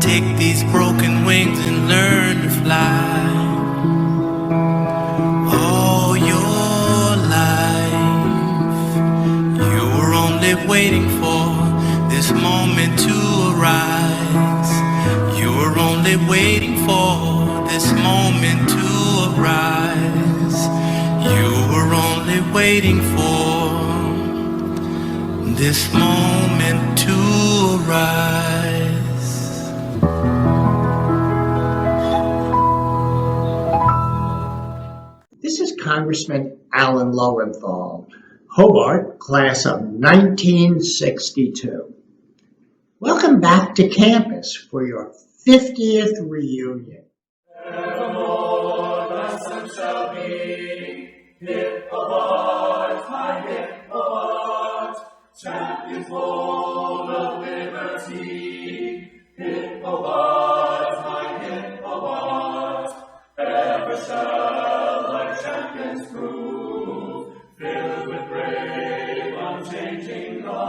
take these broken wings and learn to fly. All your life, you were only waiting for this moment to arise. You were only waiting for this moment to arise. You were only waiting for this moment to arise. This is Congressman Alan Lowenthal, Hobart, class of 1962. Welcome back to campus for your 50th reunion. Evermore the sun shall be, hip Hobart, my hip Hobart, champions born of liberty. Hip Hobart, my hip Hobart, ever shall our champions prove, filled with brave, unchanging love.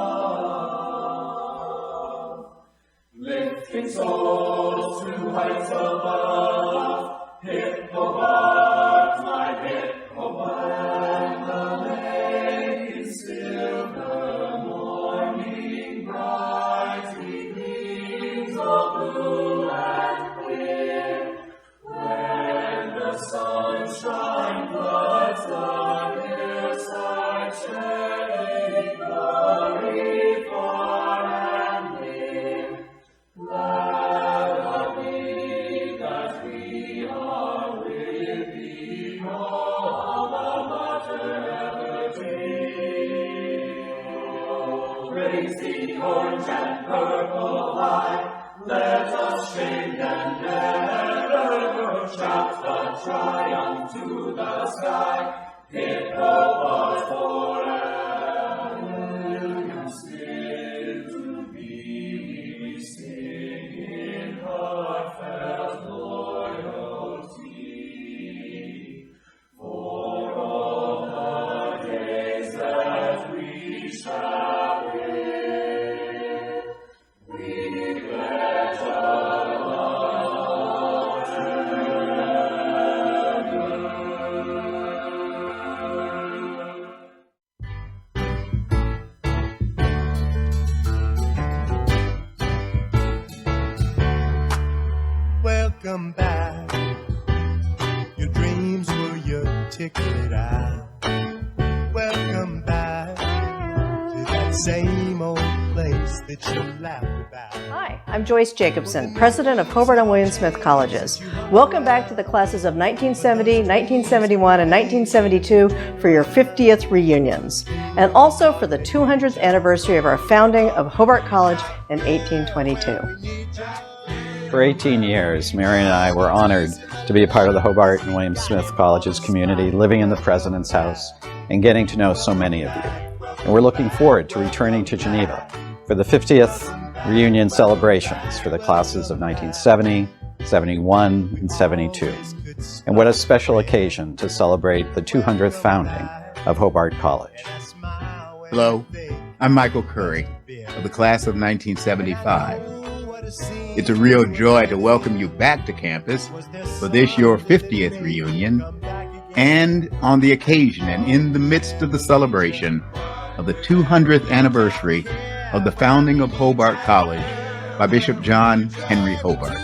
Lifting souls to heights above, hip Hobart, my hip Hobart, the lake is silver morning bright, with gleams of blue and clear. When the sunshine floods the hillside, shedding glory far and near. Glad are we that we are with thee, alma mater evergreen. Raise the orange and purple high, let us shake and never shout the triumph to the sky. Hip Hobart forever, still to be, we sing in heartfelt loyalty. For all the days that we shall live, we pledge our love Welcome back. Your dreams were your ticket out. Welcome back to that same old place that you laughed about. Hi, I'm Joyce Jacobson, president of Hobart and William Smith Colleges. Welcome back to the classes of 1970, 1971, and 1972 for your 50th reunions, and also for the 200th anniversary of our founding of Hobart College in 1822. For 18 years, Mary and I were honored to be a part of the Hobart and William Smith Colleges community, living in the President's House and getting to know so many of you. And we're looking forward to returning to Geneva for the 50th reunion celebrations for the classes of 1970, 71, and 72. And what a special occasion to celebrate the 200th founding of Hobart College. Hello, I'm Michael Curry of the class of 1975. It's a real joy to welcome you back to campus for this your 50th reunion, and on the occasion and in the midst of the celebration of the 200th anniversary of the founding of Hobart College by Bishop John Henry Hobart.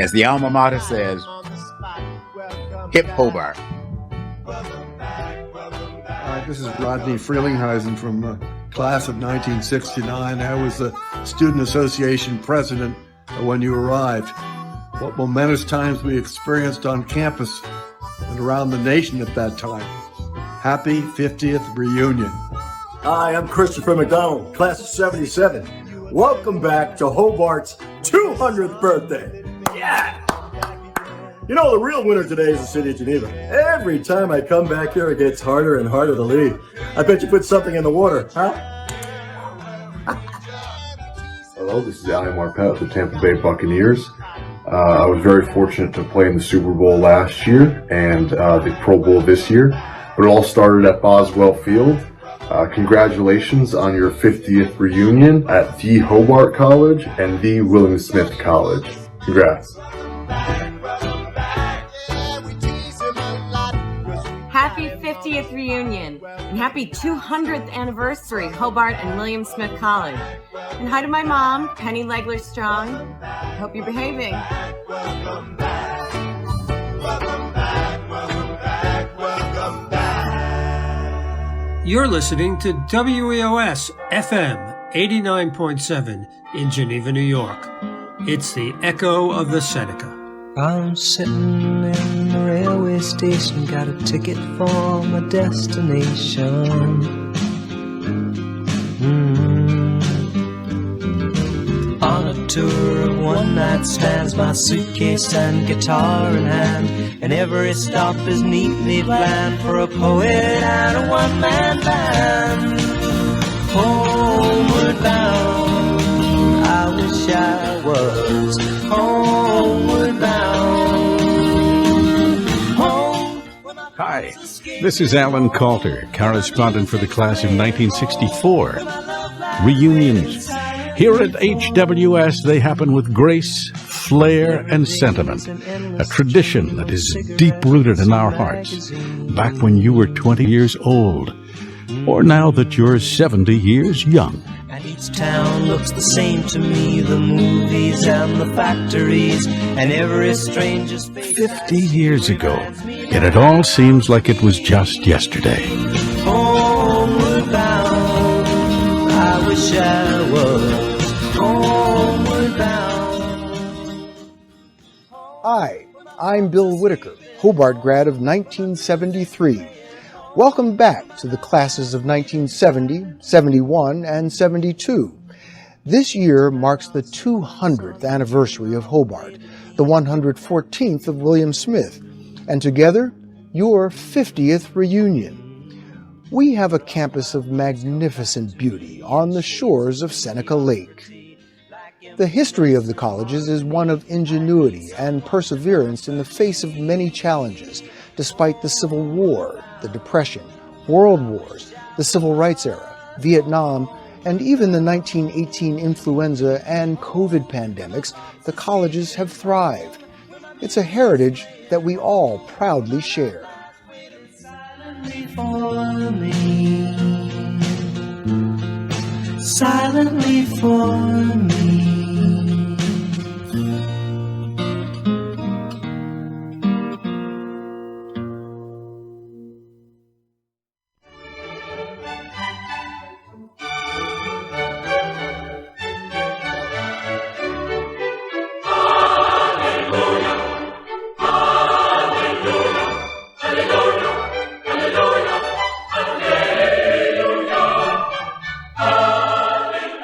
As the alma mater says, hip Hobart. This is Rodney Frelinghuysen from the class of 1969. I was the Student Association president when you arrived. What momentous times we experienced on campus and around the nation at that time. Happy 50th reunion. Hi, I'm Christopher McDonald, class of 77. Welcome back to Hobart's 200th birthday. Yeah! You know, the real winner today is the city of Geneva. Every time I come back here, it gets harder and harder to lead. I bet you put something in the water, huh? Hello, this is Ali Marpet of the Tampa Bay Buccaneers. I was very fortunate to play in the Super Bowl last year and the Pro Bowl this year, but it all started at Boswell Field Congratulations on your 50th reunion at the Hobart College and the William Smith College. Congrats. Happy 50th reunion and happy 200th anniversary, Hobart and William Smith College. And hi to my mom, Penny Legler Strong. Hope you're behaving. Welcome back. Welcome back. Welcome back. Welcome back. You're listening to WEOS FM 89.7 in Geneva, New York. It's the echo of the Seneca. I'm sitting in the railway station, got a ticket for my destination. On a tour of one-night stands, my suitcase and guitar in hand, and every stop is neatly planned for a poet and a one-man band. Homeward bound, I wish I was homeward bound. Hi, this is Alan Coulter, correspondent for the class of 1964. Reunions. Here at HWS, they happen with grace, flair, and sentiment. A tradition that is deep-rooted in our hearts. Back when you were 20 years old, or now that you're 70 years young. And each town looks the same to me, the movies and the factories, and every stranger's face. 50 years ago, yet it all seems like it was just yesterday. Homeward bound, I wish I was homeward bound. Hi, I'm Bill Whitaker, Hobart grad of 1973. Welcome back to the classes of 1970, 71, and 72. This year marks the 200th anniversary of Hobart, the 114th of William Smith, and together, your 50th reunion. We have a campus of magnificent beauty on the shores of Seneca Lake. The history of the colleges is one of ingenuity and perseverance in the face of many challenges, despite the Civil War, the Depression, World Wars, the Civil Rights era, Vietnam, and even the 1918 influenza and COVID pandemics. The colleges have thrived. It's a heritage that we all proudly share. Silently for me.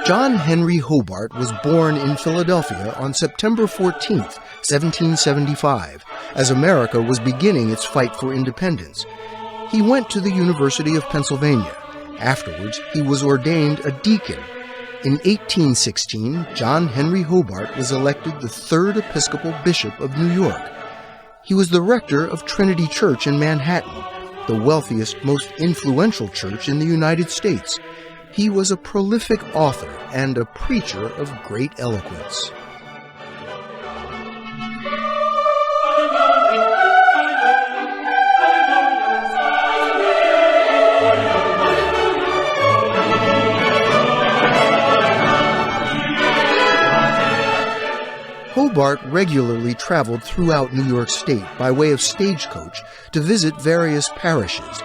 John Henry Hobart was born in Philadelphia on September 14, 1775, as America was beginning its fight for independence. He went to the University of Pennsylvania. Afterwards, he was ordained a deacon. In 1816, John Henry Hobart was elected the third Episcopal Bishop of New York. He was the rector of Trinity Church in Manhattan, the wealthiest, most influential church in the United States. He was a prolific author and a preacher of great eloquence. Hobart regularly traveled throughout New York State by way of stagecoach to visit various parishes.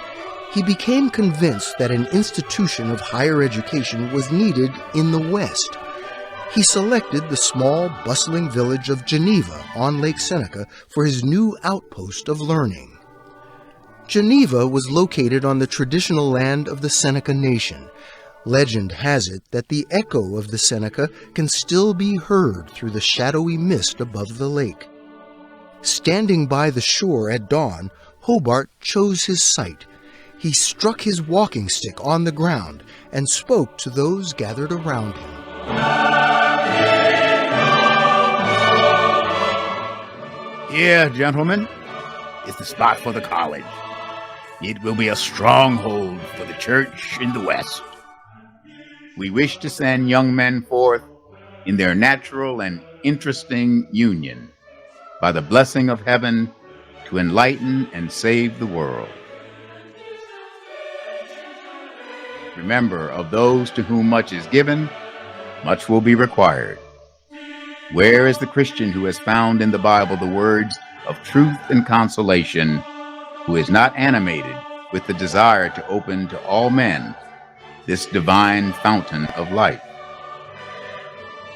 He became convinced that an institution of higher education was needed in the West. He selected the small, bustling village of Geneva on Lake Seneca for his new outpost of learning. Geneva was located on the traditional land of the Seneca Nation. Legend has it that the echo of the Seneca can still be heard through the shadowy mist above the lake. Standing by the shore at dawn, Hobart chose his site. He struck his walking stick on the ground and spoke to those gathered around him. Here, gentlemen, is the spot for the college. It will be a stronghold for the church in the West. We wish to send young men forth in their natural and interesting union by the blessing of heaven to enlighten and save the world. Remember, of those to whom much is given, much will be required. Where is the Christian who has found in the Bible the words of truth and consolation, who is not animated with the desire to open to all men this divine fountain of life?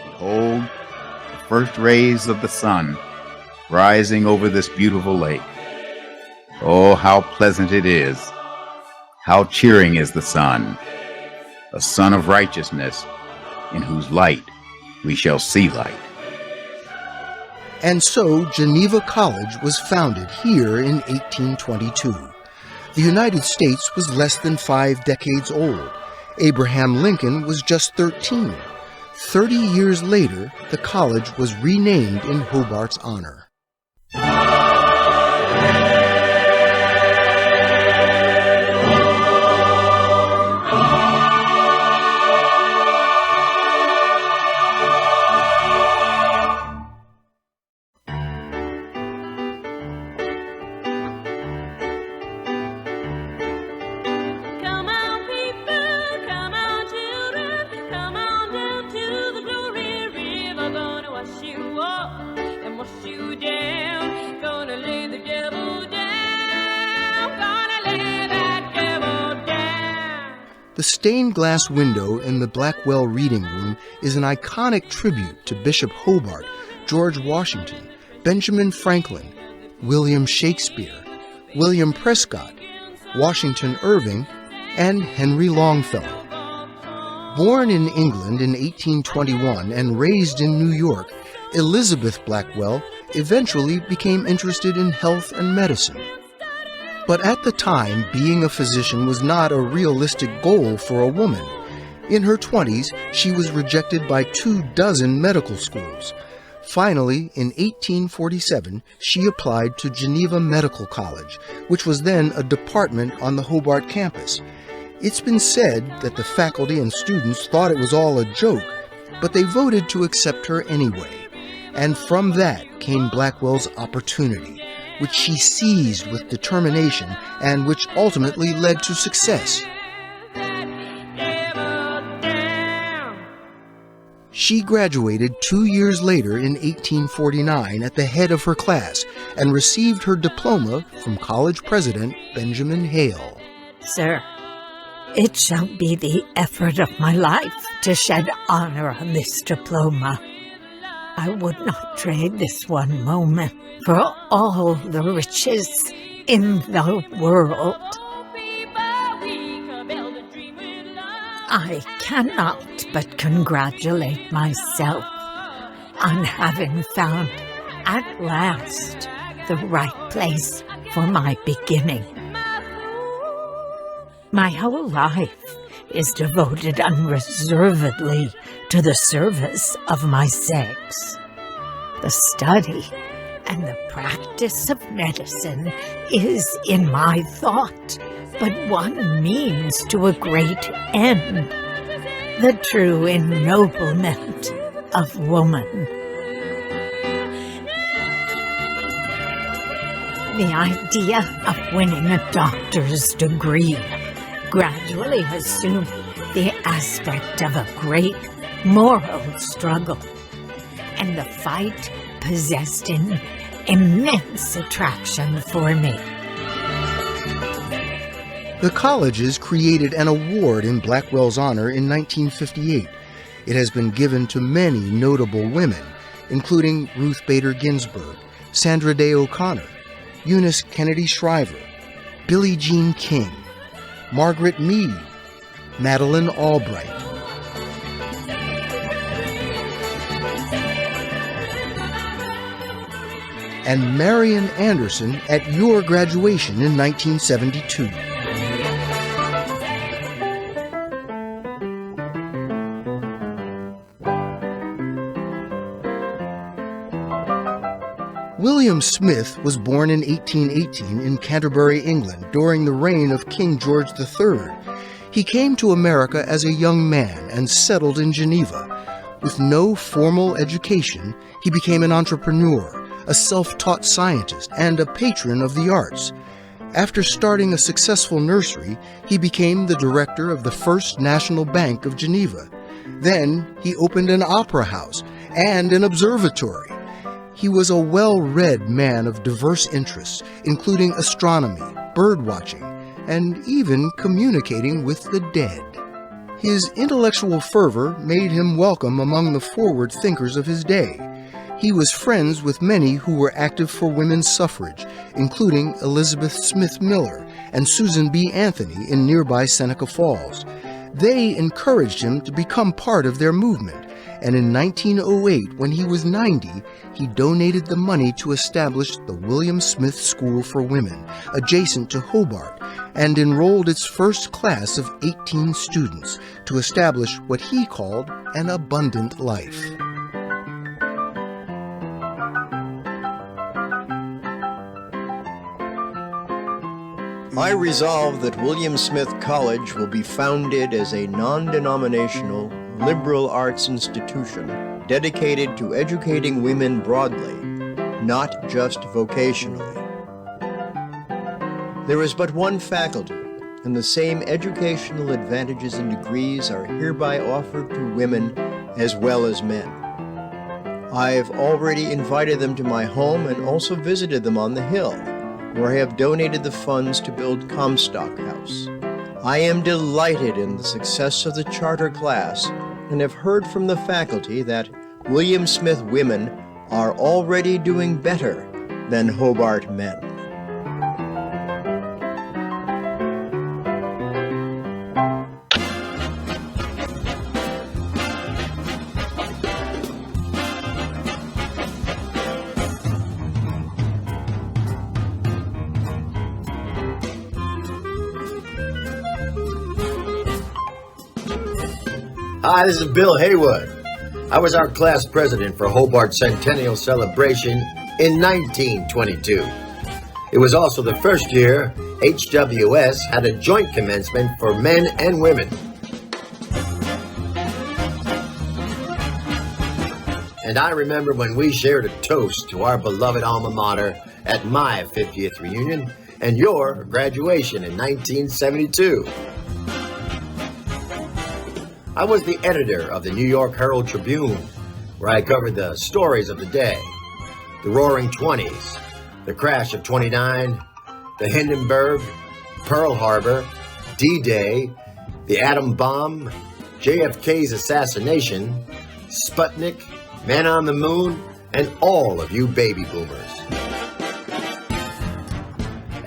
Behold, the first rays of the sun rising over this beautiful lake. Oh, how pleasant it is! How cheering is the sun, a sun of righteousness, in whose light we shall see light. And so Geneva College was founded here in 1822. The United States was less than 5 decades old. Abraham Lincoln was just 13. 30 years later, the college was renamed in Hobart's honor. The stained glass window in the Blackwell Reading Room is an iconic tribute to Bishop Hobart, George Washington, Benjamin Franklin, William Shakespeare, William Prescott, Washington Irving, and Henry Longfellow. Born in England in 1821 and raised in New York, Elizabeth Blackwell eventually became interested in health and medicine. But at the time, being a physician was not a realistic goal for a woman. In her 20s, she was rejected by 24 medical schools. Finally, in 1847, she applied to Geneva Medical College, which was then a department on the Hobart campus. It's been said that the faculty and students thought it was all a joke, but they voted to accept her anyway. And from that came Blackwell's opportunity, which she seized with determination and which ultimately led to success. She graduated 2 years later in 1849 at the head of her class and received her diploma from college president Benjamin Hale. Sir, it shall be the effort of my life to shed honor on this diploma. I would not trade this one moment for all the riches in the world. I cannot but congratulate myself on having found at last the right place for my beginning. My whole life is devoted unreservedly to the service of my sex. The study and the practice of medicine is in my thought but one means to a great end, the true ennoblement of woman. The idea of winning a doctor's degree gradually assumed the aspect of a great moral struggle, and the fight possessed an immense attraction for me. The colleges created an award in Blackwell's honor in 1958. It has been given to many notable women, including Ruth Bader Ginsburg, Sandra Day O'Connor, Eunice Kennedy Shriver, Billie Jean King, Margaret Mead, Madeleine Albright. And Marian Anderson at your graduation in 1972. William Smith was born in 1818 in Canterbury, England, during the reign of King George III. He came to America as a young man and settled in Geneva. With no formal education, he became an entrepreneur, a self-taught scientist, and a patron of the arts. After starting a successful nursery, he became the director of the First National Bank of Geneva. Then he opened an opera house and an observatory. He was a well-read man of diverse interests, including astronomy, birdwatching, and even communicating with the dead. His intellectual fervor made him welcome among the forward thinkers of his day. He was friends with many who were active for women's suffrage, including Elizabeth Smith Miller and Susan B. Anthony in nearby Seneca Falls. They encouraged him to become part of their movement, and in 1908, when he was 90, he donated the money to establish the William Smith School for Women, adjacent to Hobart, and enrolled its first class of 18 students to establish what he called an abundant life. I resolve that William Smith College will be founded as a non-denominational liberal arts institution dedicated to educating women broadly, not just vocationally. There is but one faculty, and the same educational advantages and degrees are hereby offered to women as well as men. I have already invited them to my home and also visited them on the Hill, where I have donated the funds to build Comstock House. I am delighted in the success of the charter class and have heard from the faculty that William Smith women are already doing better than Hobart men. Hi, this is Bill Haywood. I was our class president for Hobart Centennial Celebration in 1922. It was also the first year HWS had a joint commencement for men and women. And I remember when we shared a toast to our beloved alma mater at my 50th reunion and your graduation in 1972. I was the editor of the New York Herald Tribune, where I covered the stories of the day, the Roaring Twenties, the crash of 29, the Hindenburg, Pearl Harbor, D-Day, the atom bomb, JFK's assassination, Sputnik, Man on the Moon, and all of you baby boomers.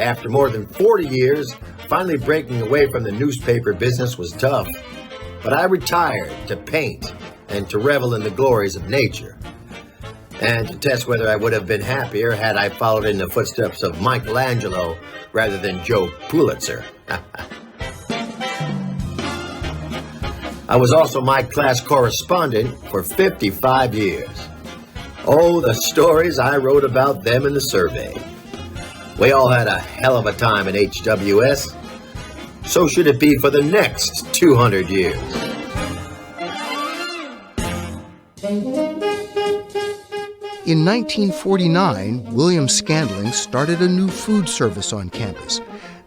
After more than 40 years, finally breaking away from the newspaper business was tough. But I retired to paint and to revel in the glories of nature, and to test whether I would have been happier had I followed in the footsteps of Michelangelo rather than Joe Pulitzer. I was also my class correspondent for 55 years. Oh, the stories I wrote about them in the survey. We all had a hell of a time at HWS. So should it be for the next 200 years. In 1949, William Scandling started a new food service on campus.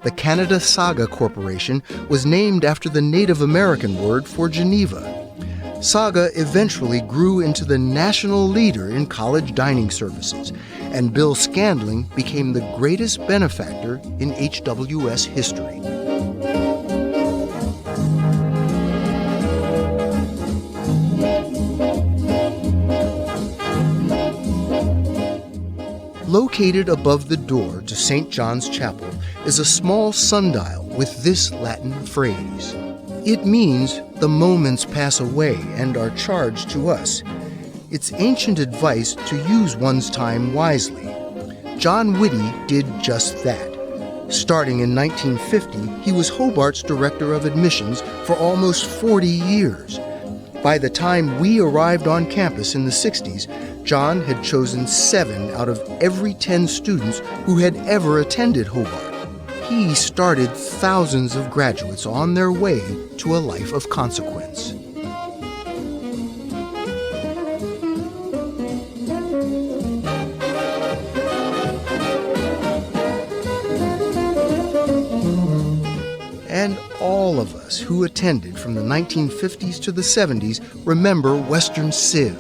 The Canada Saga Corporation was named after the Native American word for Geneva. Saga eventually grew into the national leader in college dining services, and Bill Scandling became the greatest benefactor in HWS history. Located above the door to St. John's Chapel is a small sundial with this Latin phrase. It means the moments pass away and are charged to us. It's ancient advice to use one's time wisely. John Whitty did just that. Starting in 1950, he was Hobart's Director of Admissions for almost 40 years. By the time we arrived on campus in the 60s, John had chosen 7 out of every 10 students who had ever attended Hobart. He started thousands of graduates on their way to a life of consequence. And all of us who attended from the 1950s to the 70s remember Western Civ.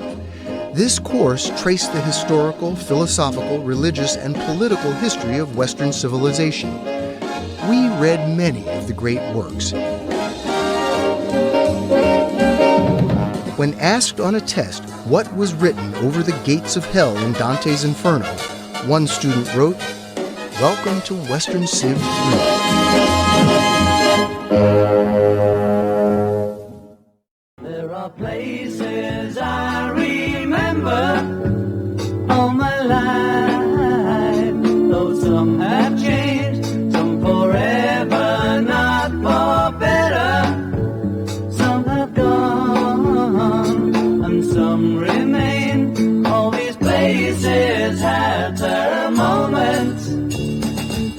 This course traced the historical, philosophical, religious, and political history of Western civilization. We read many of the great works. When asked on a test what was written over the gates of hell in Dante's Inferno, one student wrote, "Welcome to Western Civ 3." There are places I remember all my life, though some have changed, some forever, not for better. Some have gone, and some remain. All these places had their moments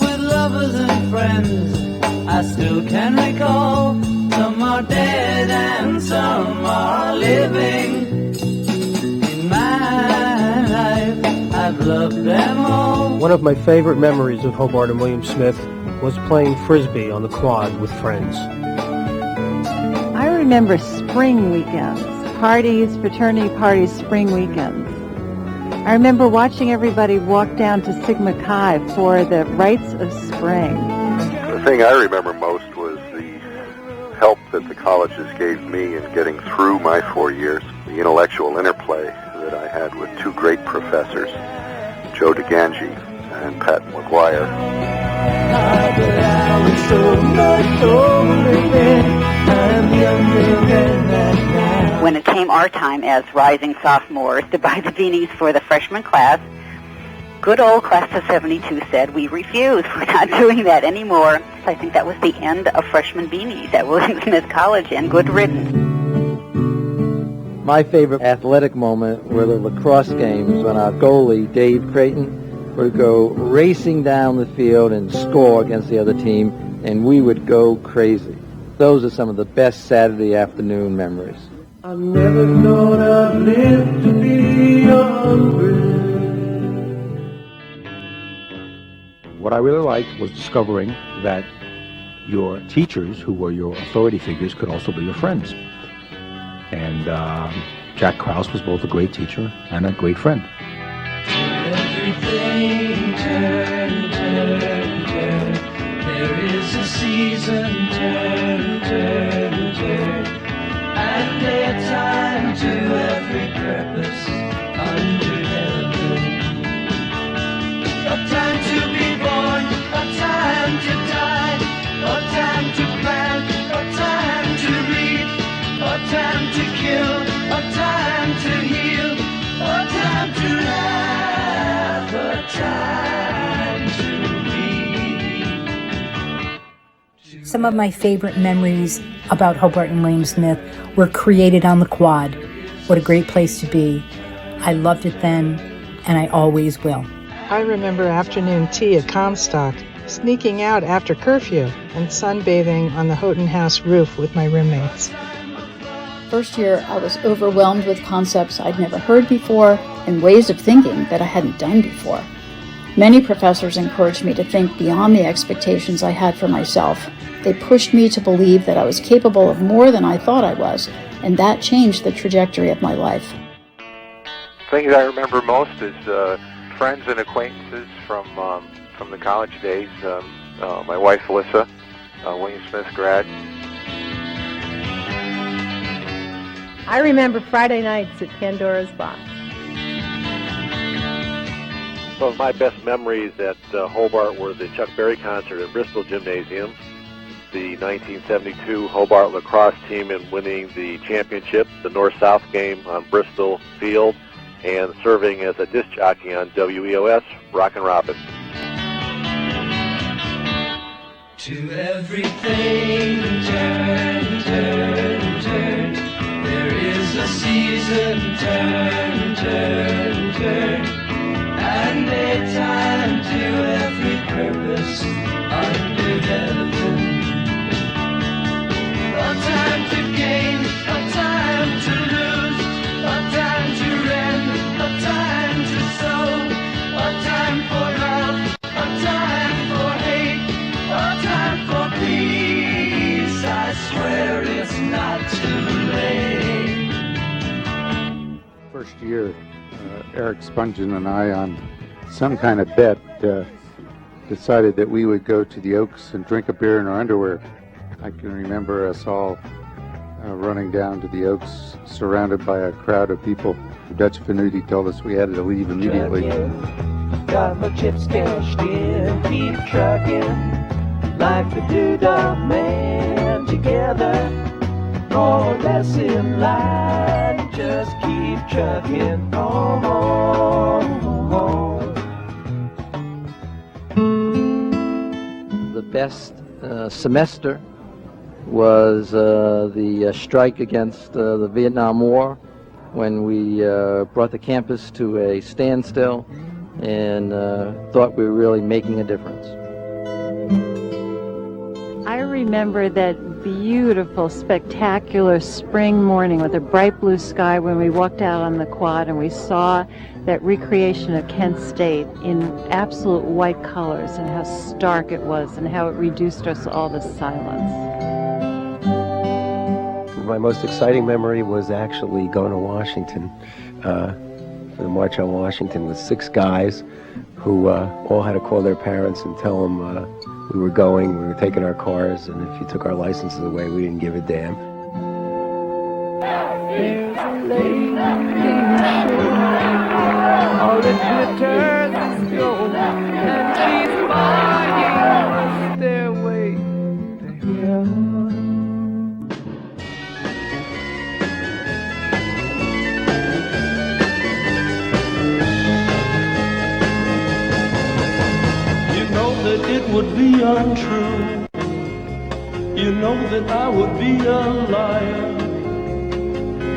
with lovers and friends. I still can recall. Some are dead and some are living. In my life, I've loved them all. One of my favorite memories of Hobart and William Smith was playing Frisbee on the quad with friends. I remember spring weekends, parties, fraternity parties, spring weekends. I remember watching everybody walk down to Sigma Chi for the rites of spring. The thing I remember most was the help that the colleges gave me in getting through my 4 years, the intellectual interplay that I had with 2 great professors, Joe DeGangi and Pat McGuire. When it came our time as rising sophomores to buy the beanies for the freshman class, good old class of 72 said, "We refuse. We're not doing that anymore." So I think that was the end of freshman beanies at William Smith College, and good riddance. My favorite athletic moment were the lacrosse games when our goalie, Dave Creighton, would go racing down the field and score against the other team, and we would go crazy. Those are some of the best Saturday afternoon memories. I never thought I'd live to be 100. What I really liked was discovering that your teachers, who were your authority figures, could also be your friends. And Jack Krause was both a great teacher and a great friend. Everything turn, turn, turn. There is a season, turn, turn, turn. And a time to every purpose under heaven. A time to be born, a time to die, a time to plant, a time to reap, a time to kill, a time to heal, a time to laugh, a time to read. Some of my favorite memories about Hobart and William Smith were created on the quad. What a great place to be. I loved it then, and I always will. I remember afternoon tea at Comstock, sneaking out after curfew, and sunbathing on the Houghton House roof with my roommates. First year, I was overwhelmed with concepts I'd never heard before and ways of thinking that I hadn't done before. Many professors encouraged me to think beyond the expectations I had for myself. They pushed me to believe that I was capable of more than I thought I was, and that changed the trajectory of my life. Things I remember most is friends and acquaintances from the college days. My wife, Alyssa, William Smith grad. I remember Friday nights at Pandora's Box. Some of my best memories at Hobart were the Chuck Berry concert at Bristol Gymnasium, the 1972 Hobart lacrosse team in winning the championship, the North-South game on Bristol Field, and serving as a disc jockey on WEOS, Rockin' Robin. To everything turn, turn, turn. There is a the season turn, turn, turn, and a time to every purpose under heaven. A time to gain, a time to lose, a time to rend, a time to sow, a time for love, a time for hate, a time for peace. I swear it's not too late. First year, Eric Spungen and I, on some kind of bet, decided that we would go to the Oaks and drink a beer in our underwear. I can remember us all running down to the Oaks, surrounded by a crowd of people. Dutch Venuti told us we had to leave immediately. Got my chips cashed in, keep trucking like the doodah man together. More or less in line, just keep trucking on. The best semester was the strike against the Vietnam War, when we brought the campus to a standstill and thought we were really making a difference. I remember that beautiful, spectacular spring morning with a bright blue sky when we walked out on the quad and we saw that recreation of Kent State in absolute white colors, and how stark it was and how it reduced us all to silence. My most exciting memory was actually going to Washington for the March on Washington with 6 guys who all had to call their parents and tell them we were going, we were taking our cars, and if you took our licenses away, we didn't give a damn. There's a lady all the glitters is gold, and she's buying a stairway to heaven. That it would be untrue. You know that I would be a liar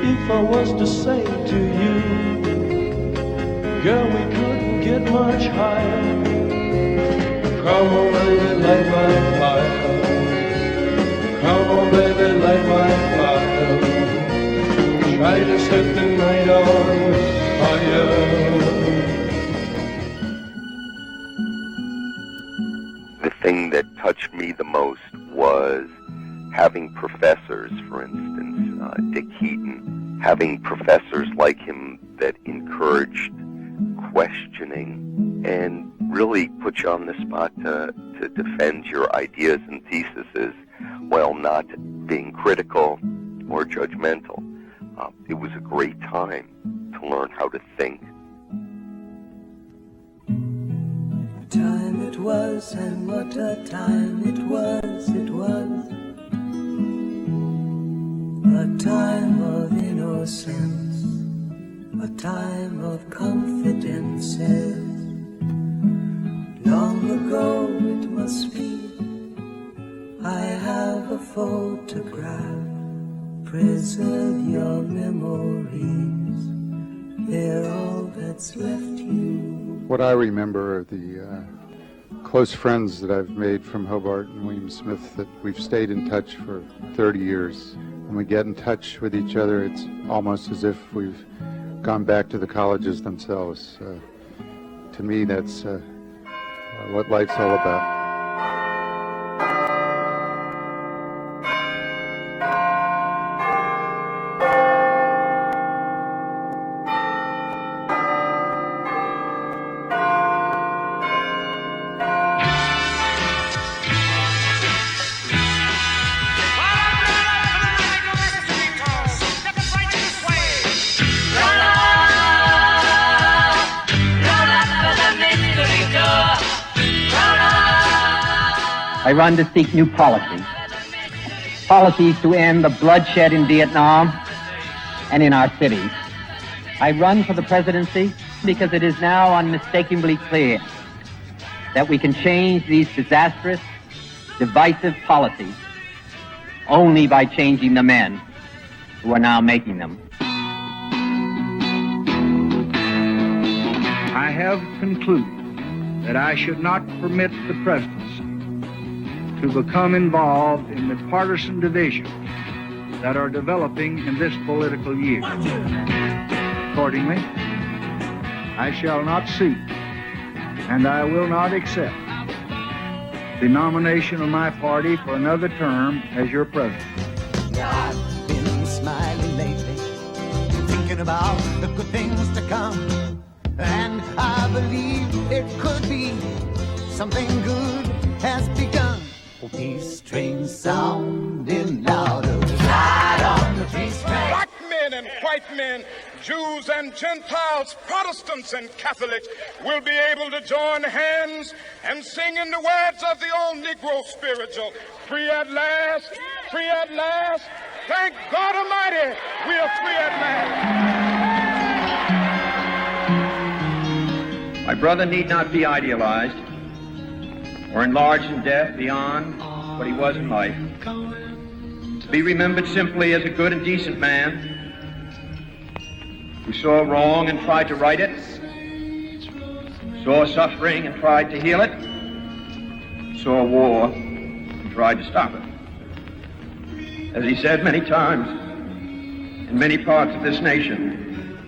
if I was to say to you, girl, we couldn't get much higher. Come on, baby, light my fire. Come on, baby, light my fire. Try to set the night on fire. The thing that touched me the most was having professors, for instance, Dick Heaton, having professors like him that encouraged questioning and really put you on the spot to defend your ideas and theses while not being critical or judgmental. It was a great time to learn how to think. Time it was, and what a time it was, it was a time of innocence, a time of confidences. Long ago it must be, I have a photograph, preserve your memories, they're all that's left you. What I remember are the close friends that I've made from Hobart and William Smith that we've stayed in touch for 30 years. When we get in touch with each other, it's almost as if we've gone back to the colleges themselves. To me, that's what life's all about. I run to seek new policies to end the bloodshed in Vietnam and in our cities. I run for the presidency because it is now unmistakably clear that we can change these disastrous, divisive policies only by changing the men who are now making them. have concluded that I should not permit the presidency to become involved in the partisan divisions that are developing in this political year. Accordingly, I shall not seek and I will not accept the nomination of my party for another term as your president. I've been smiling lately, thinking about the good things to come. And I believe it could be something good has begun. These trains sounding louder. Ride on the peace train. Black men and white men, Jews and Gentiles, Protestants and Catholics will be able to join hands and sing in the words of the old Negro spiritual. Free at last, free at last. Thank God Almighty, we are free at last. My brother need not be idealized or enlarged in death beyond what he was in life. To be remembered simply as a good and decent man who saw wrong and tried to right it, saw suffering and tried to heal it, saw war and tried to stop it. As he said many times in many parts of this nation,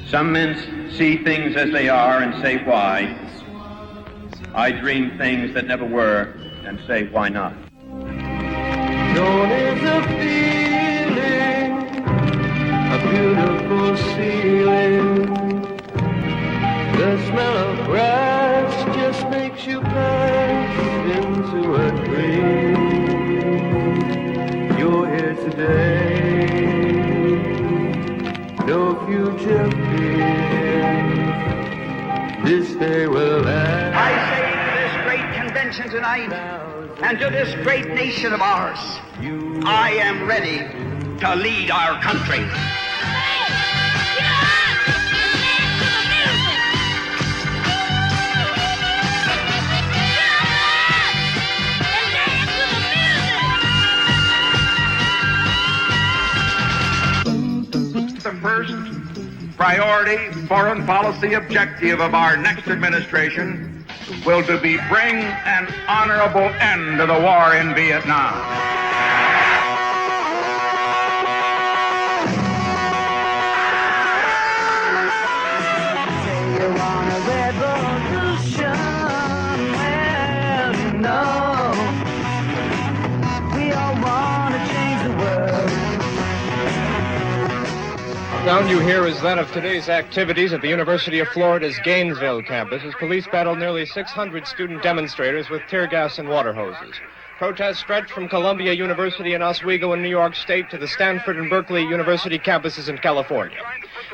some men see things as they are and say why. I dream things that never were and say why not. Known as a feeling, a beautiful ceiling. The smell of grass just makes you pass into a dream. You're here today, no future fear. This day will last. I say to this great convention tonight, and to this great nation of ours, I am ready to lead our country. The first priority foreign policy objective of our next administration will be bring an honorable end to the war in Vietnam. You want a revolution? Well, you know, we all want to change the world. Sound you hear is that of today's activities at the University of Florida's Gainesville campus as police battled nearly 600 student demonstrators with tear gas and water hoses. Protests stretched from Columbia University in Oswego in New York State to the Stanford and Berkeley University campuses in California.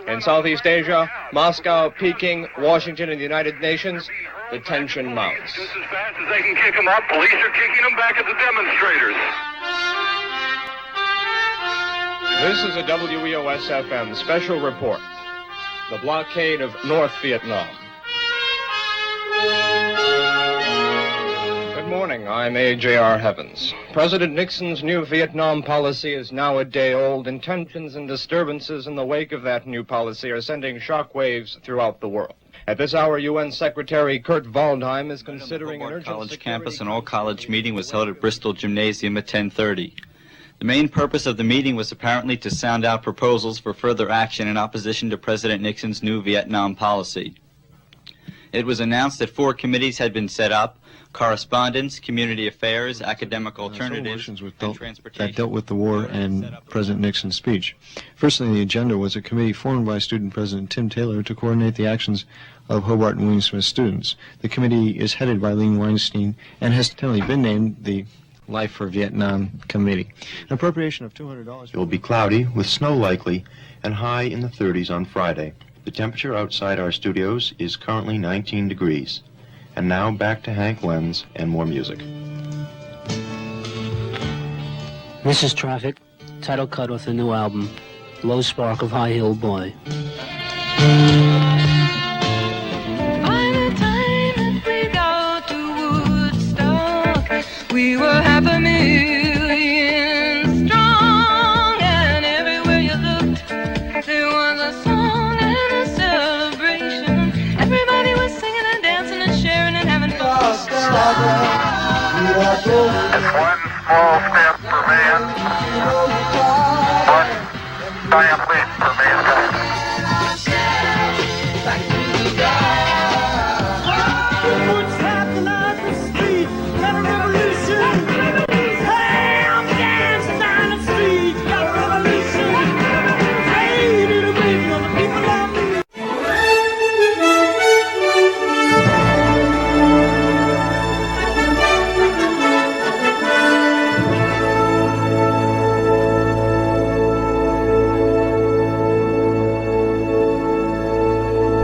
In Southeast Asia, Moscow, Peking, Washington, and the United Nations, the tension mounts. As fast as they can kick them up, police are kicking them back at the demonstrators. This is a WEOS-FM special report. The blockade of North Vietnam. Good morning, I'm A.J.R. Heavens. President Nixon's new Vietnam policy is now a day old, and tensions and disturbances in the wake of that new policy are sending shockwaves throughout the world. At this hour, UN Secretary Kurt Waldheim is considering an urgent college campus. An all-college meeting was held at Bristol Gymnasium at 10:30. The main purpose of the meeting was apparently to sound out proposals for further action in opposition to President Nixon's new Vietnam policy. It was announced that 4 committees had been set up: correspondence, community affairs, academic alternatives, and transportation. That dealt with the war and President Nixon's speech. First on the agenda was a committee formed by student president Tim Taylor to coordinate the actions of Hobart and William Smith students. The committee is headed by Lean Weinstein and has tentatively been named the Life for Vietnam Committee. An appropriation of $200. It will be cloudy with snow likely and high in the 30s on Friday. The temperature outside our studios is currently 19 degrees. And now back to Hank Lenz and more music. This is Traffic, title cut off the new album, Low Spark of High Hill Boy. We were 500,000 strong, and everywhere you looked, there was a song and a celebration. one small step for man, one giant leap for mankind. What's happening on the street? Got a revolution. Hey, I'm dancing down the street. Got a revolution. Hey, little baby, all the people love me.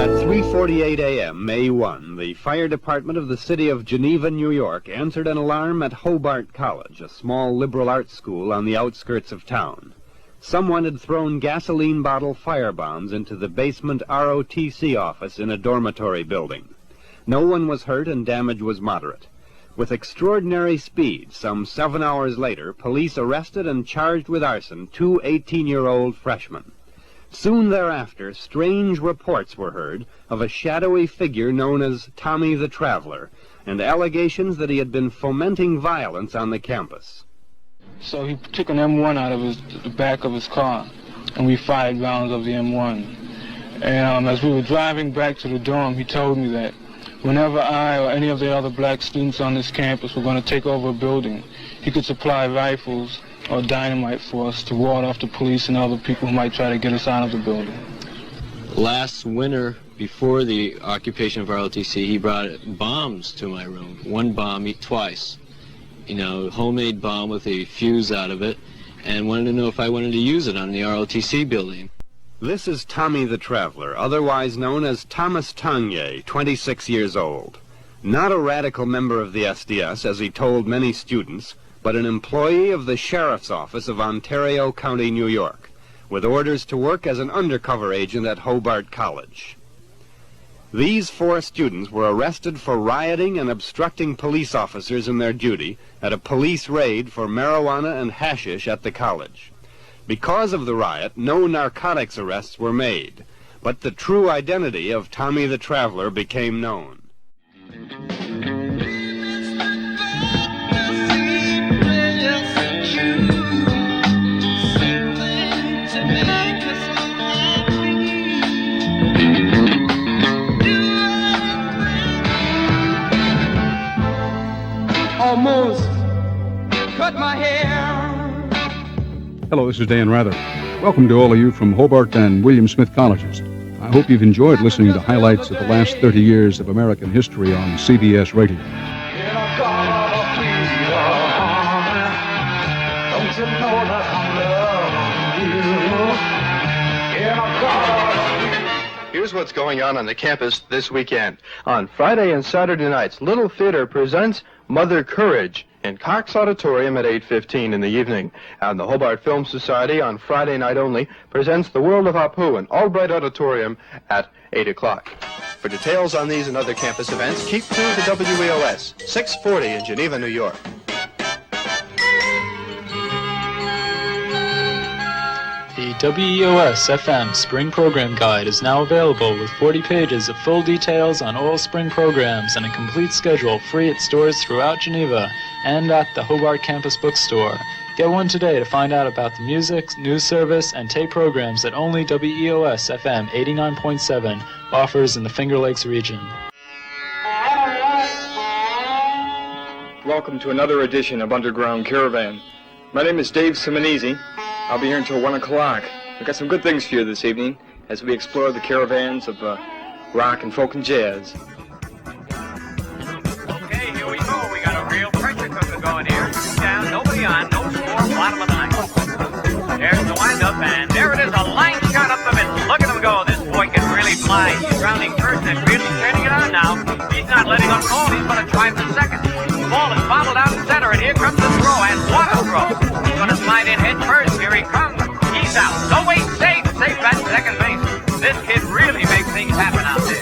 At 3:48 a.m., May 1, the fire department of the city of Geneva, New York, answered an alarm at Hobart College, a small liberal arts school on the outskirts of town. Someone had thrown gasoline bottle firebombs into the basement ROTC office in a dormitory building. No one was hurt and damage was moderate. With extraordinary speed, some 7 hours later, police arrested and charged with arson 2 18-year-old freshmen. Soon thereafter, strange reports were heard of a shadowy figure known as Tommy the Traveler, and allegations that he had been fomenting violence on the campus. So he took an M1 out of the back of his car, and we fired rounds of the M1. And as we were driving back to the dorm, he told me that whenever I or any of the other black students on this campus were going to take over a building, he could supply rifles or dynamite for us to ward off the police and other people who might try to get us out of the building. Last winter, before the occupation of ROTC, he brought bombs to my room. One bomb twice. You know, homemade bomb with a fuse out of it, and wanted to know if I wanted to use it on the ROTC building. This is Tommy the Traveler, otherwise known as Thomas Tangye, 26 years old. Not a radical member of the SDS, as he told many students, but an employee of the Sheriff's Office of Ontario County, New York, with orders to work as an undercover agent at Hobart College. These 4 students were arrested for rioting and obstructing police officers in their duty at a police raid for marijuana and hashish at the college. Because of the riot, no narcotics arrests were made, but the true identity of Tommy the Traveler became known. Almost cut my hair. Hello, this is Dan Rather. Welcome to all of you from Hobart and William Smith Colleges. I hope you've enjoyed listening to highlights of the last 30 years of American history on CBS Radio. Here's what's going on the campus this weekend. On Friday and Saturday nights, Little Theater presents Mother Courage in Cox Auditorium at 8:15 in the evening. And the Hobart Film Society on Friday night only presents The World of Apu in Albright Auditorium at 8 o'clock. For details on these and other campus events, keep tuned to WEOS, 640 in Geneva, New York. The WEOS-FM Spring Program Guide is now available with 40 pages of full details on all spring programs and a complete schedule free at stores throughout Geneva and at the Hobart Campus Bookstore. Get one today to find out about the music, news service, and tape programs that only WEOS-FM 89.7 offers in the Finger Lakes region. Welcome to another edition of Underground Caravan. My name is Dave Simonese. I'll be here until 1 o'clock. We've got some good things for you this evening as we explore the caravans of rock and folk and jazz. Okay, here we go. We got a real pressure cooker going here. 2 down, nobody on, no score, bottom of the ninth. There's the windup, and there it is, a line shot up the middle. Look at him go. This boy can really fly. He's rounding first and really turning it on now. He's not letting up goal. He's going to try for second. The ball is bobbled out center, and here comes the throw, and what a throw. He's going to slide in head first. Here he comes. He's out. No, wait, safe at second base. This kid really makes things happen out there.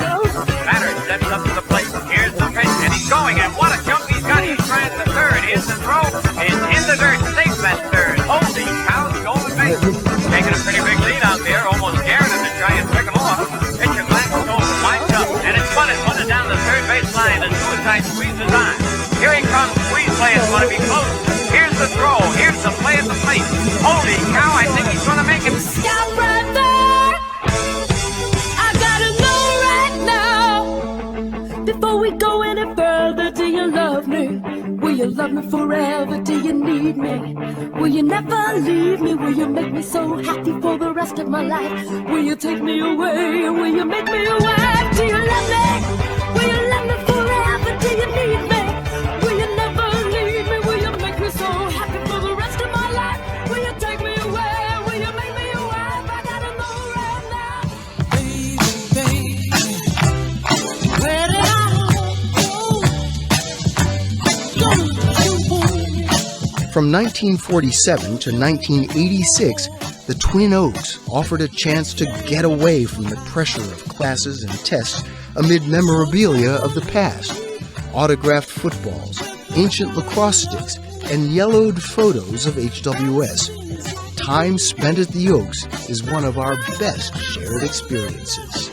Batter steps up to the plate. Here's the pitch, and he's going, and what a jump he's got. He's trying the third. Here's the throw. It's in the dirt. Safe at third. Holy cow, the golden base. Taking a pretty big lead out there, almost scaring him to try and pick him off. Pitcher glances over, winds up, and it's one down the third base line. The suicide squeezes on. play is going to be close. Here's the throw. Here's the play at the plate. Holy cow, I think he's going to make it. Scout right there. I gotta know right now. Before we go any further, do you love me? Will you love me forever? Do you need me? Will you never leave me? Will you make me so happy for the rest of my life? Will you take me away? Will you make me your wife? Do you love me? Will you love me forever? Do you need me? Will you never leave me? Will you make me so happy for the rest of my life? Will you take me away? Will you make me your wife? I gotta know right now. Baby, where did I From 1947 to 1986, the Twin Oaks offered a chance to get away from the pressure of classes and tests amid memorabilia of the past. Autographed footballs, ancient lacrosse sticks, and yellowed photos of HWS. Time spent at the Oaks is one of our best shared experiences.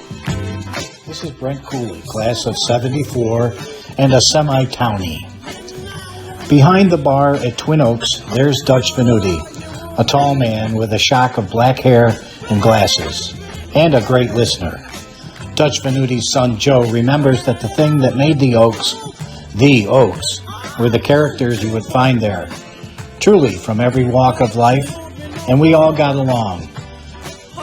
This is Brent Cooley, class of 74, and a semi-townie. Behind the bar at Twin Oaks, there's Dutch Venuti, a tall man with a shock of black hair and glasses, and a great listener. Dutch Venuti's son Joe remembers that the thing that made the Oaks, were the characters you would find there, truly from every walk of life, and we all got along.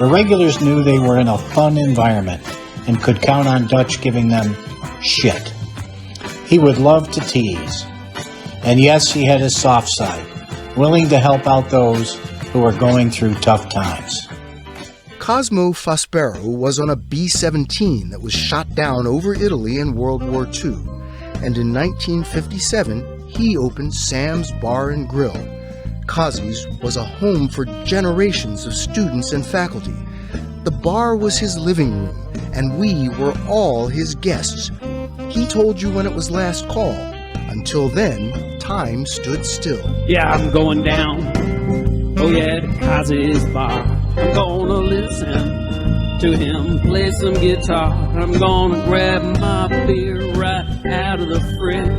The regulars knew they were in a fun environment and could count on Dutch giving them shit. He would love to tease. And yes, he had his soft side, willing to help out those who were going through tough times. Cosmo Fospero was on a B-17 that was shot down over Italy in World War II, and in 1957 he opened Sam's Bar and Grill. Cosby's was a home for generations of students and faculty. The bar was his living room, and we were all his guests. He told you when it was last call. Until then, time stood still. Yeah, I'm going down. Oh yeah, to Cosby's bar. I'm gonna listen to him play some guitar. I'm gonna grab my beer right out of the fridge.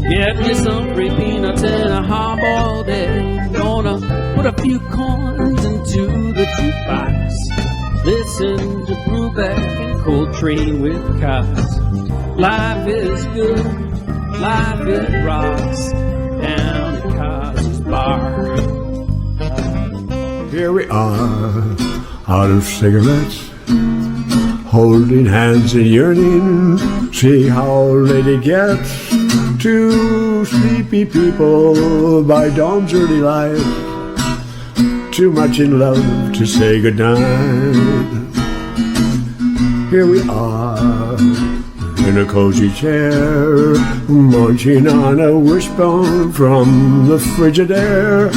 Get me some free peanuts and a hard-boiled egg. Gonna put a few coins into the jukebox. Listen to Brubeck and Coltrane with Cox. Life is good. Life it rocks down at Cosby's bar. Here we are, out of cigarettes, holding hands and yearning. See how lady gets to sleepy people by dawn's early light. Too much in love to say goodnight. Here we are, in a cozy chair, munching on a wishbone from the frigid air.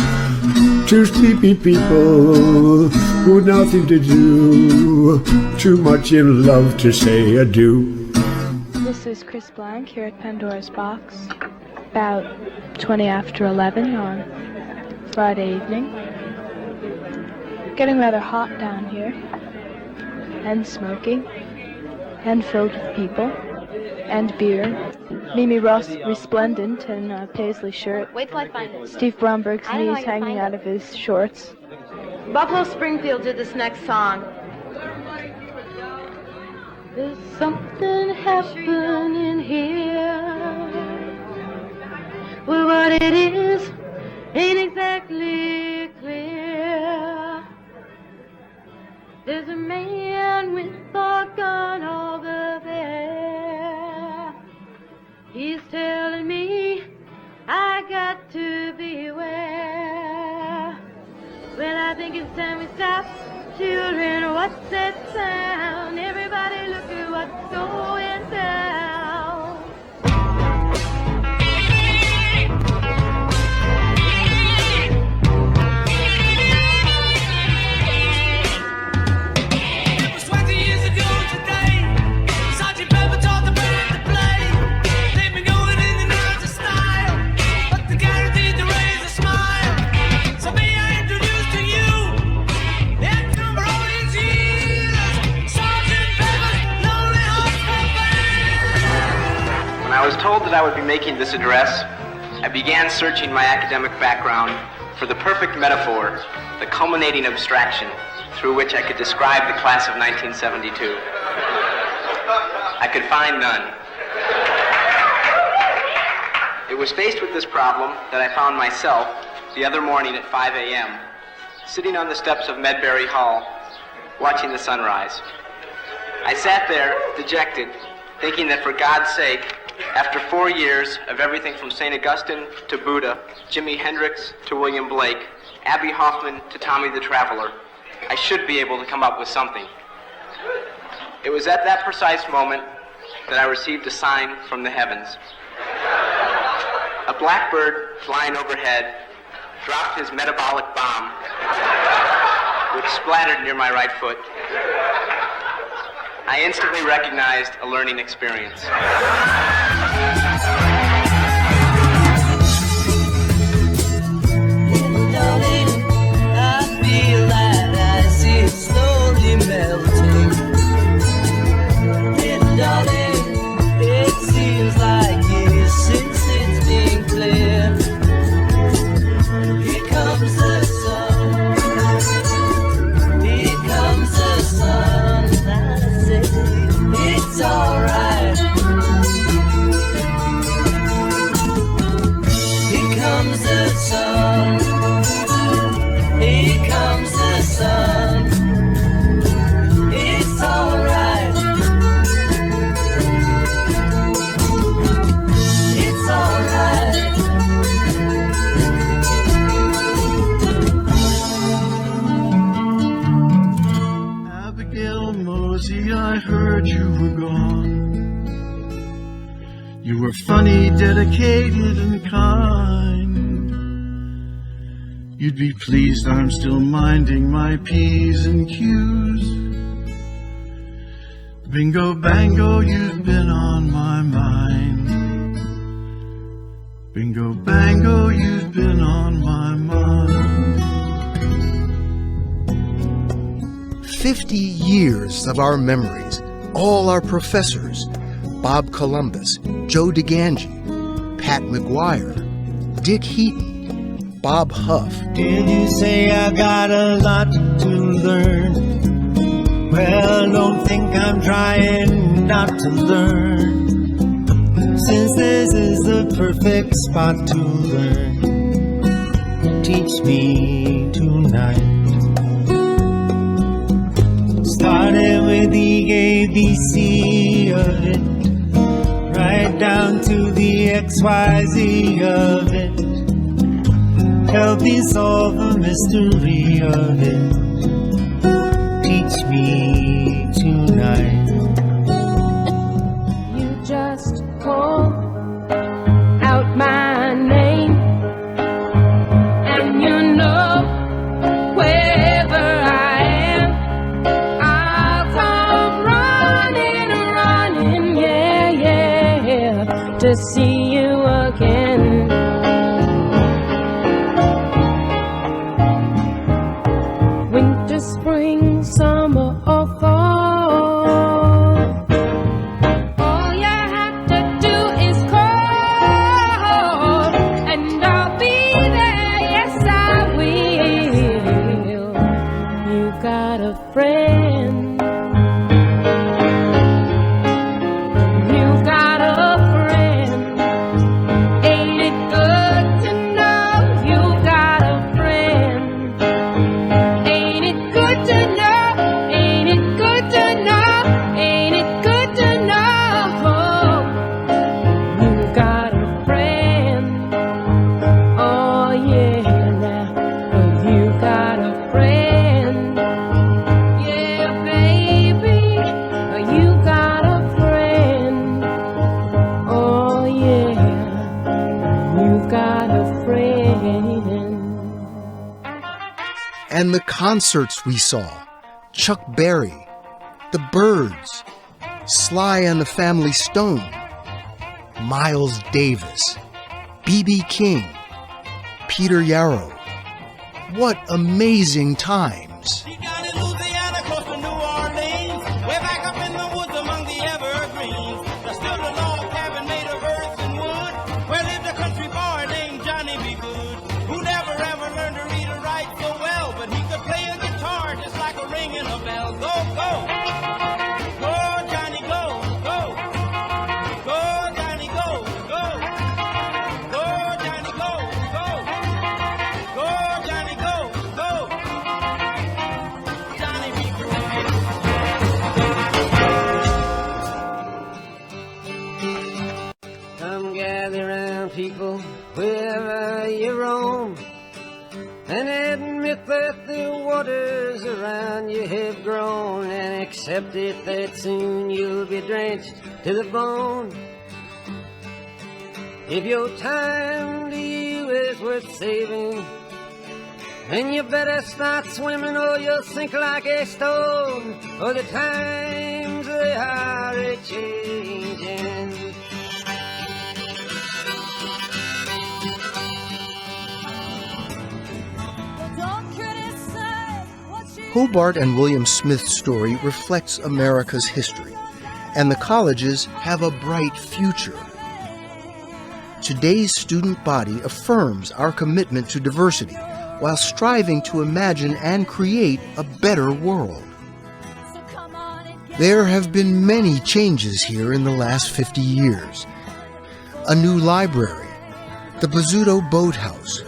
Two sleepy people with nothing to do, too much in love to say adieu. This is Chris Blank here at Pandora's Box, about 20 after 11 on Friday evening. Getting rather hot down here, and smoky, and filled with people. And beer. Mimi Ross resplendent in a paisley shirt. Wait till I find it. Steve Bromberg's knees hanging out of his shorts. Buffalo Springfield did this next song. There's something happening here. Well, what it is ain't exactly clear. There's a man with a gun over there. He's telling me I got to beware. Well, I think it's time we stop. Children, what's that sound? Everybody look at what's going down. I was told that I would be making this address, I began searching my academic background for the perfect metaphor, the culminating abstraction through which I could describe the class of 1972. I could find none. It was faced with this problem that I found myself the other morning at 5 a.m., sitting on the steps of Medbury Hall, watching the sunrise. I sat there, dejected, thinking that for God's sake, after 4 years of everything from St. Augustine to Buddha, Jimi Hendrix to William Blake, Abbie Hoffman to Tommy the Traveler, I should be able to come up with something. It was at that precise moment that I received a sign from the heavens. A blackbird flying overhead dropped his metabolic bomb, which splattered near my right foot. I instantly recognized a learning experience. Darling, I feel that ice is slowly melting. Little darling, it seems like years since it's been clear. Here comes the sun. Here comes the sun. I say it's alright. Here comes the sun. Here comes the sun. It's alright. It's alright. Abigail Mosey, I heard you were gone. You were funny, dedicated, and kind. You'd be pleased I'm still minding my P's and Q's. Bingo bango, you've been on my mind. Bingo bango, you've been on my mind. 50 years of our memories, all our professors, Bob Columbus, Joe DeGangi, Pat McGuire, Dick Heaton, Bob Huff. Did you say I got a lot to learn? Well, don't think I'm trying not to learn, since this is the perfect spot to learn. Teach me tonight. Started with the ABC of it, right down to the XYZ of it. Help me solve the mystery of it. Teach me tonight. You just call out my name, and you know wherever I am, I'll come running, yeah, to see you again. Winter, spring, summer, or fall, all you have to do is call, and I'll be there, yes I will. You got a friend. You got a friend. Ain't it good to know you got a friend? Ain't it good to know? Ain't it good to know? Ain't it good to know? You got a friend. Oh yeah, now you got a friend. Yeah, baby, you got a friend. Oh yeah, you got a friend. And the concerts we saw, Chuck Berry, the Byrds, Sly and the Family Stone, Miles Davis, B.B. King, Peter Yarrow. What amazing times. Louisiana, close to New Orleans, way back up in the woods among the evergreens. There's still a log cabin made of earth and wood, where lived a country boy people wherever you roam, and admit that the waters around you have grown, and accept it that soon you'll be drenched to the bone. If your time to you is worth saving, then you better start swimming or you'll sink like a stone, for the times they are a-changing. Hobart and William Smith's story reflects America's history, and the colleges have a bright future. Today's student body affirms our commitment to diversity while striving to imagine and create a better world. There have been many changes here in the last 50 years. A new library, the Bizzuto Boathouse,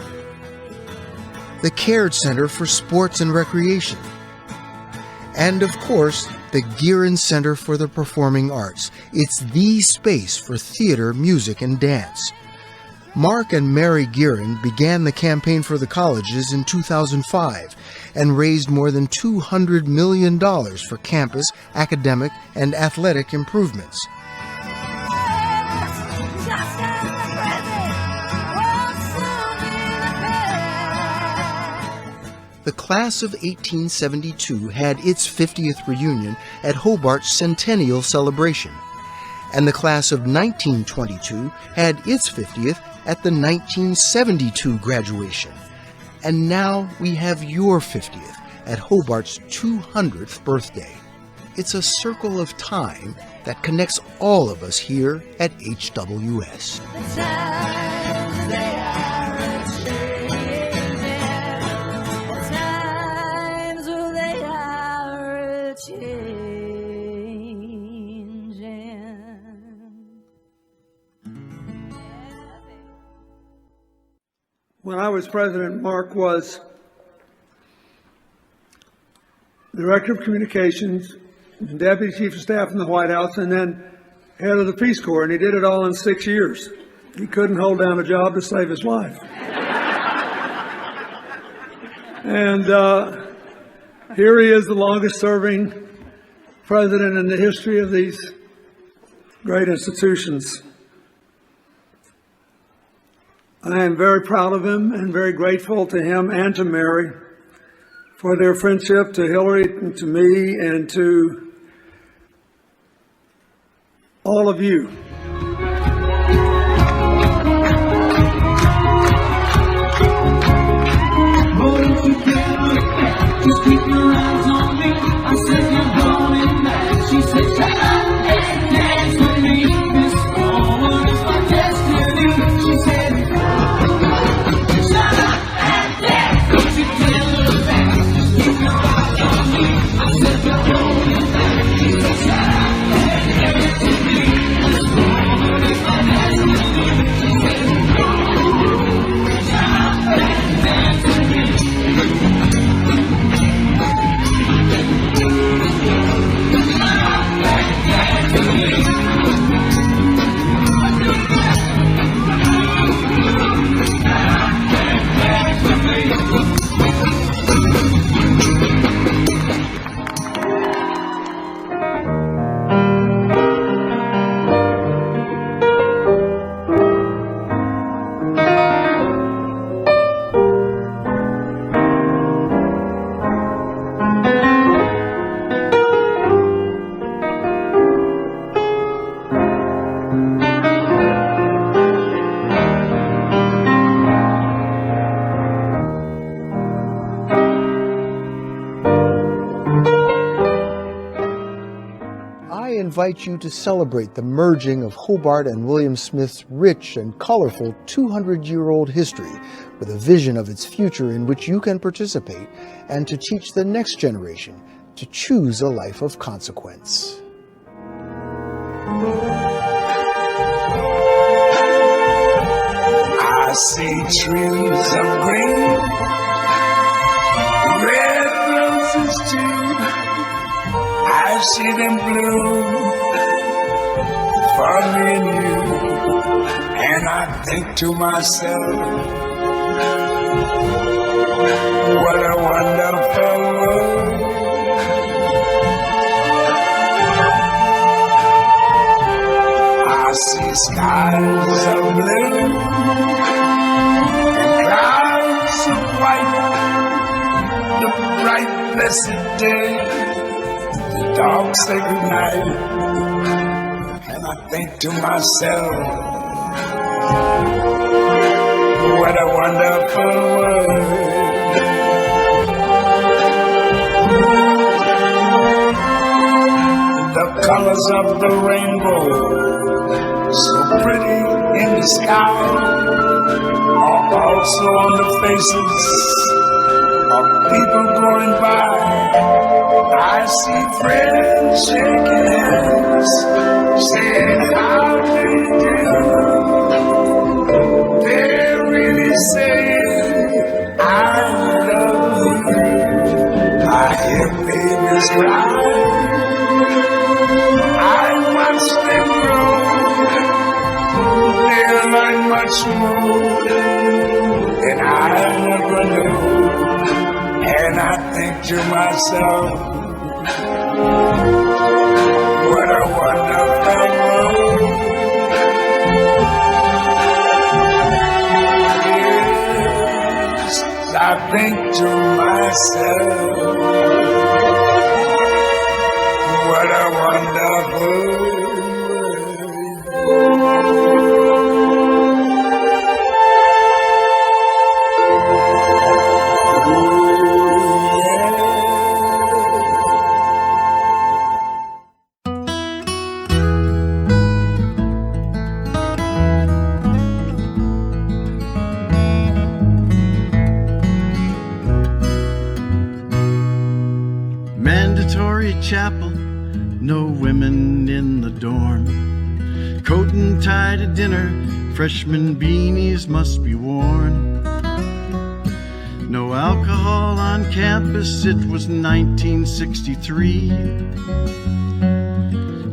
the Caird Center for Sports and Recreation, and of course, the Gearin Center for the Performing Arts. It's the space for theater, music, and dance. Mark and Mary Gearin began the campaign for the colleges in 2005 and raised more than $200 million for campus, academic, and athletic improvements. The class of 1872 had its 50th reunion at Hobart's centennial celebration, and the class of 1922 had its 50th at the 1972 graduation. And now we have your 50th at Hobart's 200th birthday. It's a circle of time that connects all of us here at HWS. When I was president, Mark was director of communications, deputy chief of staff in the White House, and then head of the Peace Corps, and he did it all in 6 years. He couldn't hold down a job to save his life. And here he is, the longest serving president in the history of these great institutions. I am very proud of him and very grateful to him and to Mary for their friendship, to Hillary and to me and to all of you. Just keep your eyes on me. I said you're going mad. She said, shut up and dance with me. This woman is my destiny. She said, shut up and dance. Don't you tell her that. Just keep your eyes on me. I said you're going mad. She said, shut up and dance with me. This woman is my destiny. She said, shut up and dance with me. I invite you to celebrate the merging of Hobart and William Smith's rich and colorful 200-year-old history with a vision of its future in which you can participate, and to teach the next generation to choose a life of consequence. I see trees of green, red roses too. I see them bloom for me and you. And I think to myself, what a wonderful world. I see skies of blue and clouds of white, the bright blessed day, the dark sacred night. And I think to myself, what a wonderful world. The colors of the rainbow, so pretty in the sky, are also on the faces of people going by. I see friends shaking hands, saying how do you do. They're really saying I love you. I hear babies cry, I watch them grow. They'll learn much more than I never knew. And I think to myself, what a wonderful world. Yes, I think to myself, what a wonderful world. Mandatory chapel, no women in the dorm. Coat and tie to dinner, freshman beanies must be worn. No alcohol on campus, it was 1963.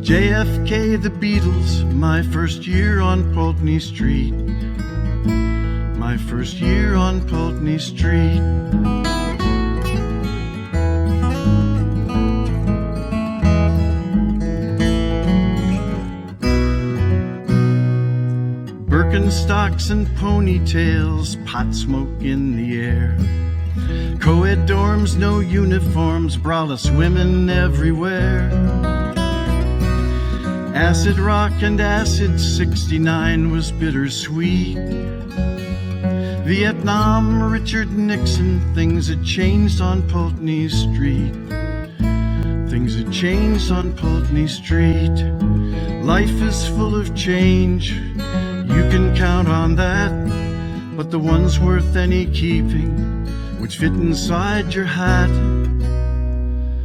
JFK, the Beatles, my first year on Pulteney Street. My first year on Pulteney Street. Birkenstocks and ponytails, pot smoke in the air. Co-ed dorms, no uniforms, braless women everywhere. Acid rock and acid 69 was bittersweet. Vietnam, Richard Nixon, things had changed on Pulteney Street. Things had changed on Pulteney Street. Life is full of change, you can count on that, but the ones worth any keeping, which fit inside your hat.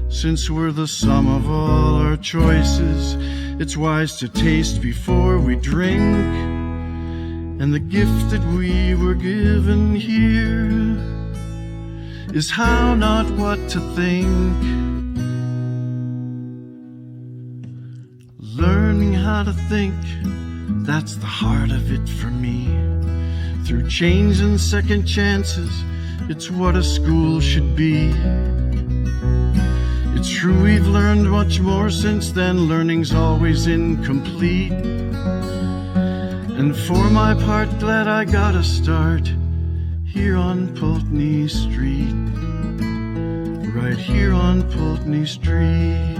Since we're the sum of all our choices, it's wise to taste before we drink. And the gift that we were given here is how, not what to think. Learning how to think, that's the heart of it for me. Through change and second chances, it's what a school should be. It's true we've learned much more since then, learning's always incomplete. And for my part, glad I got a start here on Pulteney Street. Right here on Pulteney Street.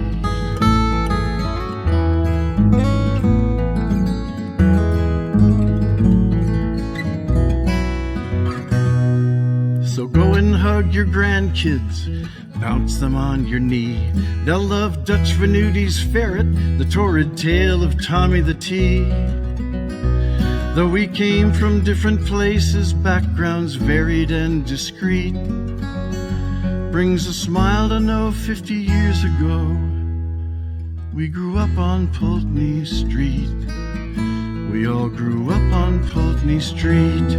So go and hug your grandkids, bounce them on your knee. They'll love Dutch Venuti's ferret, the torrid tale of Tommy the Tea. Though we came from different places, backgrounds varied and discreet, brings a smile to know 50 years ago we grew up on Pulteney Street. We all grew up on Pulteney Street.